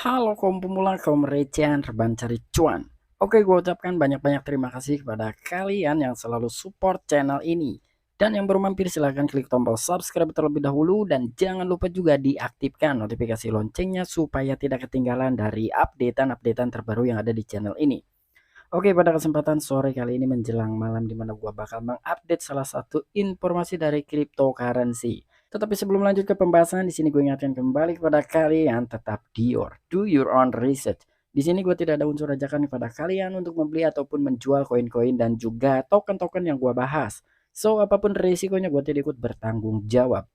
Halo kaum pemula, kaum recehan, reban cari cuan. Oke, gue ucapkan banyak-banyak terima kasih kepada kalian yang selalu support channel ini. Dan yang baru mampir silahkan klik tombol subscribe terlebih dahulu dan jangan lupa juga diaktifkan notifikasi loncengnya supaya tidak ketinggalan dari updatean-updatean terbaru yang ada di channel ini. Oke, pada kesempatan sore kali ini menjelang malam di mana gua bakal mengupdate salah satu informasi dari cryptocurrency. Tetapi sebelum lanjut ke pembahasan, di sini gue ingatkan kembali kepada kalian tetap do your own research. Di sini gue tidak ada unsur ajakan kepada kalian untuk membeli ataupun menjual koin-koin dan juga token-token yang gua bahas. So, apapun risikonya gue tidak ikut bertanggung jawab.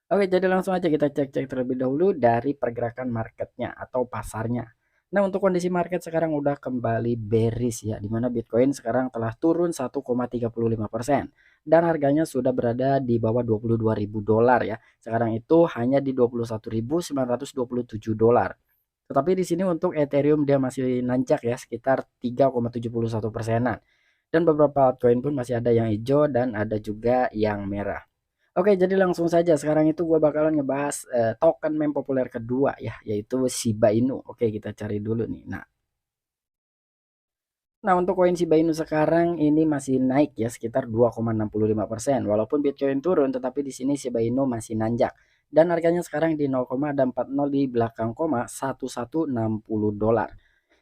Oke, jadi langsung aja kita cek-cek terlebih dahulu dari pergerakan marketnya atau pasarnya. Nah, untuk kondisi market sekarang udah kembali bearish ya, di mana Bitcoin sekarang telah turun 1,35% dan harganya sudah berada di bawah 22.000 dolar ya. Sekarang itu hanya di 21.927 dolar. Tetapi di sini untuk Ethereum dia masih nanjak ya, sekitar 3,71 persenan. Dan beberapa altcoin pun masih ada yang hijau dan ada juga yang merah. Oke, jadi langsung saja sekarang itu gua bakalan ngebahas token meme populer kedua ya, yaitu Shiba Inu. Oke, kita cari dulu nih. Nah, untuk koin Shiba Inu sekarang ini masih naik ya sekitar 2,65%. Walaupun Bitcoin turun, tetapi di sini Shiba Inu masih nanjak. Dan harganya sekarang di 0,40 di belakang koma 1160 dolar.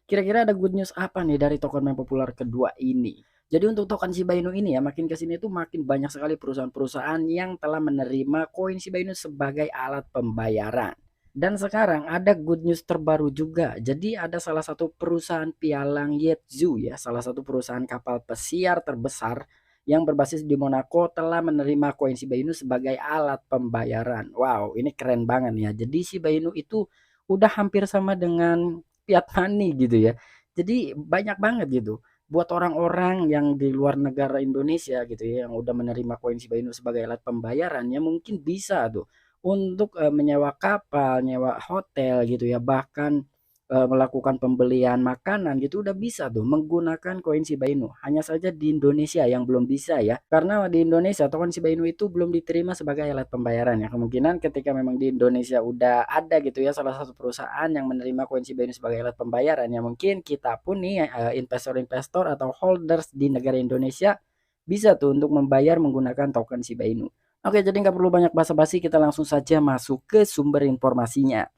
Kira-kira ada good news apa nih dari token meme populer kedua ini? Jadi untuk token Shiba Inu ini ya makin ke sini tuh makin banyak sekali perusahaan-perusahaan yang telah menerima koin Shiba Inu sebagai alat pembayaran. Dan sekarang ada good news terbaru juga. Jadi ada salah satu perusahaan pialang Yetsu ya, salah satu perusahaan kapal pesiar terbesar yang berbasis di Monaco telah menerima koin Shiba Inu sebagai alat pembayaran. Wow, ini keren banget ya. Jadi Shiba Inu itu udah hampir sama dengan fiat money gitu ya. Jadi banyak banget gitu buat orang-orang yang di luar negara Indonesia gitu ya yang udah menerima koin Shiba Inu sebagai alat pembayaran ya mungkin bisa tuh untuk menyewa kapal, nyewa hotel gitu ya, bahkan melakukan pembelian makanan gitu udah bisa tuh menggunakan koin Shiba Inu. Hanya saja di Indonesia yang belum bisa ya. Karena di Indonesia token Shiba Inu itu belum diterima sebagai alat pembayaran ya. Kemungkinan ketika memang di Indonesia udah ada gitu ya salah satu perusahaan yang menerima koin Shiba Inu sebagai alat pembayaran ya mungkin kita pun nih investor-investor atau holders di negara Indonesia bisa tuh untuk membayar menggunakan token Shiba Inu. Oke, jadi nggak perlu banyak basa-basi, kita langsung saja masuk ke sumber informasinya.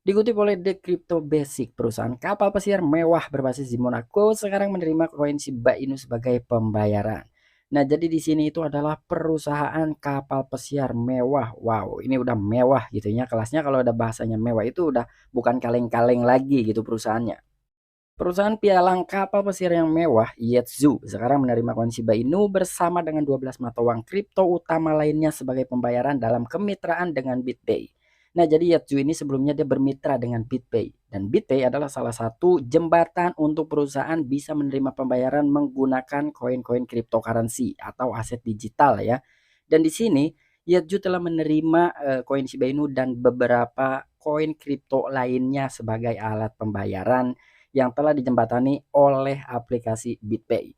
Dikutip oleh The Crypto Basic, perusahaan kapal pesiar mewah berbasis di Monaco sekarang menerima koin Shiba Inu sebagai pembayaran. Nah, jadi di sini itu adalah perusahaan kapal pesiar mewah. Wow, ini udah mewah gitu ya. Kelasnya kalau ada bahasanya mewah itu udah bukan kaleng-kaleng lagi gitu perusahaannya. Perusahaan pialang kapal pesiar yang mewah, Yetsu, sekarang menerima koin Shiba Inu bersama dengan 12 mata uang kripto utama lainnya sebagai pembayaran dalam kemitraan dengan BitPay. Nah, jadi Yetsu ini sebelumnya dia bermitra dengan BitPay. Dan BitPay adalah salah satu jembatan untuk perusahaan bisa menerima pembayaran menggunakan koin-koin cryptocurrency atau aset digital ya. Dan di sini Yetsu telah menerima koin Shiba Inu dan beberapa koin kripto lainnya sebagai alat pembayaran yang telah dijembatani oleh aplikasi BitPay.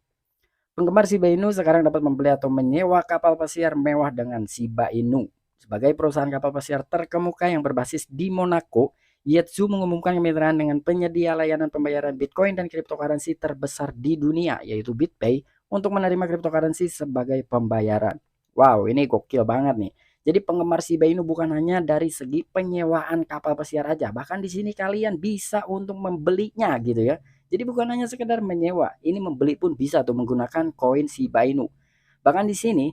Penggemar Shiba Inu sekarang dapat membeli atau menyewa kapal pesiar mewah dengan Shiba Inu. Sebagai perusahaan kapal pesiar terkemuka yang berbasis di Monaco, Yetsu mengumumkan kemitraan dengan penyedia layanan pembayaran Bitcoin dan cryptocurrency terbesar di dunia, yaitu BitPay, untuk menerima cryptocurrency sebagai pembayaran. Wow, ini gokil banget nih. Jadi penggemar Shiba Inu bukan hanya dari segi penyewaan kapal pesiar aja, bahkan di sini kalian bisa untuk membelinya gitu ya. Jadi bukan hanya sekedar menyewa, ini membeli pun bisa tuh menggunakan koin Shiba Inu. Bahkan di sini,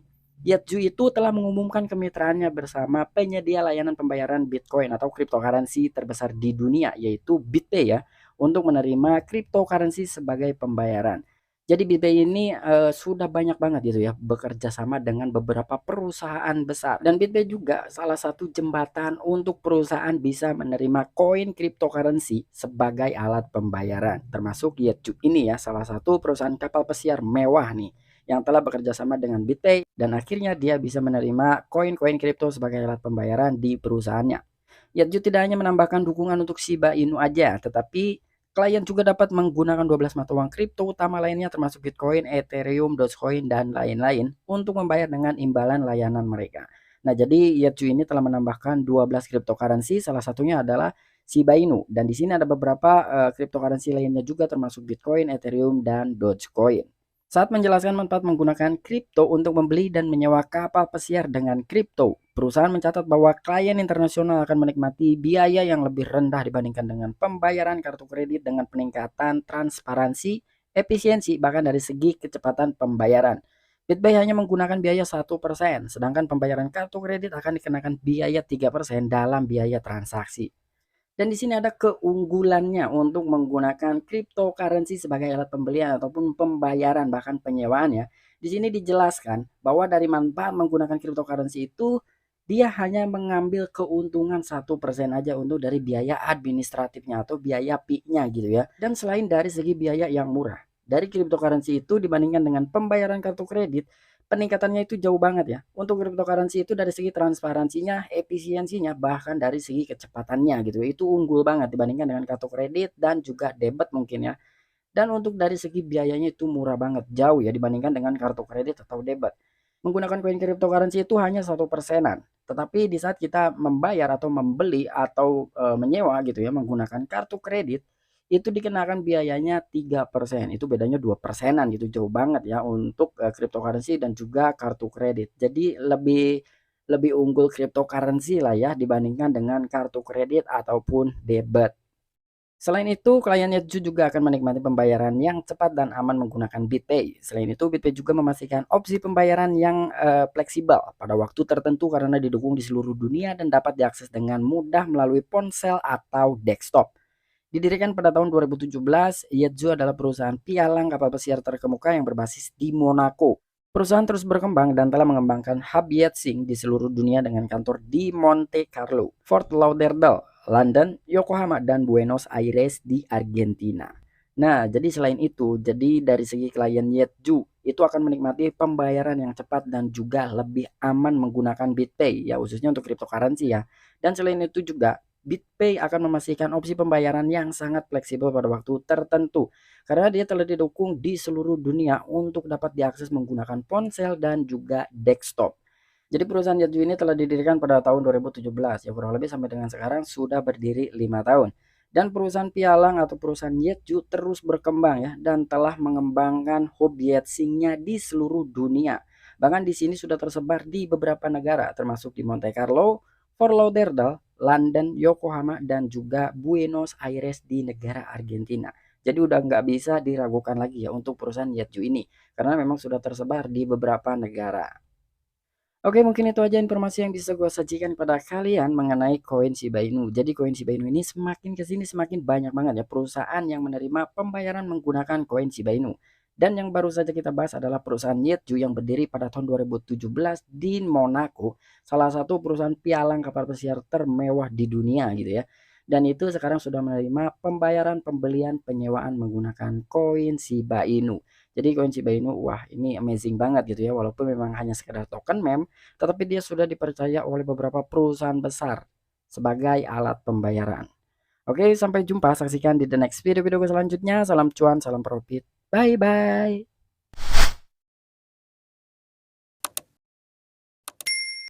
Yatju itu telah mengumumkan kemitraannya bersama penyedia layanan pembayaran Bitcoin atau cryptocurrency terbesar di dunia, yaitu BitPay ya, untuk menerima cryptocurrency sebagai pembayaran. Jadi BitPay ini sudah banyak banget gitu ya bekerja sama dengan beberapa perusahaan besar dan BitPay juga salah satu jembatan untuk perusahaan bisa menerima koin cryptocurrency sebagai alat pembayaran. Termasuk Yatju ini ya salah satu perusahaan kapal pesiar mewah nih yang telah bekerja sama dengan BitPay dan akhirnya dia bisa menerima koin-koin kripto sebagai alat pembayaran di perusahaannya. Yatju tidak hanya menambahkan dukungan untuk Shiba Inu aja, tetapi klien juga dapat menggunakan 12 mata uang kripto utama lainnya termasuk Bitcoin, Ethereum, Dogecoin, dan lain-lain untuk membayar dengan imbalan layanan mereka. Nah, jadi Yatju ini telah menambahkan 12 cryptocurrency, salah satunya adalah Shiba Inu. Dan di sini ada beberapa cryptocurrency lainnya juga termasuk Bitcoin, Ethereum, dan Dogecoin. Saat menjelaskan manfaat menggunakan kripto untuk membeli dan menyewa kapal pesiar dengan kripto, perusahaan mencatat bahwa klien internasional akan menikmati biaya yang lebih rendah dibandingkan dengan pembayaran kartu kredit dengan peningkatan transparansi, efisiensi, bahkan dari segi kecepatan pembayaran. BitPay hanya menggunakan biaya 1%, sedangkan pembayaran kartu kredit akan dikenakan biaya 3% dalam biaya transaksi. Dan di sini ada keunggulannya untuk menggunakan cryptocurrency sebagai alat pembelian ataupun pembayaran bahkan penyewaan ya. Di sini dijelaskan bahwa dari manfaat menggunakan cryptocurrency itu dia hanya mengambil keuntungan 1% aja untuk dari biaya administratifnya atau biaya fee-nya gitu ya. Dan selain dari segi biaya yang murah, dari cryptocurrency itu dibandingkan dengan pembayaran kartu kredit, peningkatannya itu jauh banget ya. Untuk cryptocurrency itu dari segi transparansinya, efisiensinya, bahkan dari segi kecepatannya gitu. Itu unggul banget dibandingkan dengan kartu kredit dan juga debit mungkin ya. Dan untuk dari segi biayanya itu murah banget, jauh ya dibandingkan dengan kartu kredit atau debit. Menggunakan koin cryptocurrency itu hanya 1%. Tetapi di saat kita membayar atau membeli atau menyewa gitu ya menggunakan kartu kredit itu dikenakan biayanya 3%. Itu bedanya 2%-an gitu, jauh banget ya untuk cryptocurrency dan juga kartu kredit. Jadi lebih lebih unggul cryptocurrency lah ya dibandingkan dengan kartu kredit ataupun debit. Selain itu, klien Yatsu juga akan menikmati pembayaran yang cepat dan aman menggunakan BitPay. Selain itu, BitPay juga memastikan opsi pembayaran yang fleksibel pada waktu tertentu karena didukung di seluruh dunia dan dapat diakses dengan mudah melalui ponsel atau desktop. Didirikan pada tahun 2017, Yatsu adalah perusahaan pialang kapal pesiar terkemuka yang berbasis di Monaco. Perusahaan terus berkembang dan telah mengembangkan hub yachtsing di seluruh dunia dengan kantor di Monte Carlo, Fort Lauderdale, London, Yokohama, dan Buenos Aires di Argentina. Nah, jadi selain itu, jadi dari segi klien Yatsu itu akan menikmati pembayaran yang cepat dan juga lebih aman menggunakan BitPay ya khususnya untuk cryptocurrency ya. Dan selain itu juga BitPay akan memastikan opsi pembayaran yang sangat fleksibel pada waktu tertentu karena dia telah didukung di seluruh dunia untuk dapat diakses menggunakan ponsel dan juga desktop. Jadi perusahaan Yatsu ini telah didirikan pada tahun 2017 ya kurang lebih sampai dengan sekarang sudah berdiri 5 tahun. Dan perusahaan pialang atau perusahaan Yatsu terus berkembang ya dan telah mengembangkan hub yachtsingnya di seluruh dunia. Bahkan di sini sudah tersebar di beberapa negara termasuk di Monte Carlo, Fort Lauderdale, London, Yokohama, dan juga Buenos Aires di negara Argentina. Jadi udah nggak bisa diragukan lagi ya untuk perusahaan Yatsu ini karena memang sudah tersebar di beberapa negara. Oke, mungkin itu aja informasi yang bisa gue sajikan pada kalian mengenai koin Shiba Inu. Jadi koin Shiba Inu ini semakin kesini semakin banyak banget ya perusahaan yang menerima pembayaran menggunakan koin Shiba Inu. Dan yang baru saja kita bahas adalah perusahaan Yatsu yang berdiri pada tahun 2017 di Monaco, salah satu perusahaan pialang kapal pesiar termewah di dunia gitu ya. Dan itu sekarang sudah menerima pembayaran pembelian penyewaan menggunakan koin Shiba Inu. Jadi koin Shiba Inu, wah ini amazing banget gitu ya, walaupun memang hanya sekedar token meme, tetapi dia sudah dipercaya oleh beberapa perusahaan besar sebagai alat pembayaran. Oke, sampai jumpa, saksikan di the next video-video selanjutnya. Salam cuan, salam profit. Bye bye.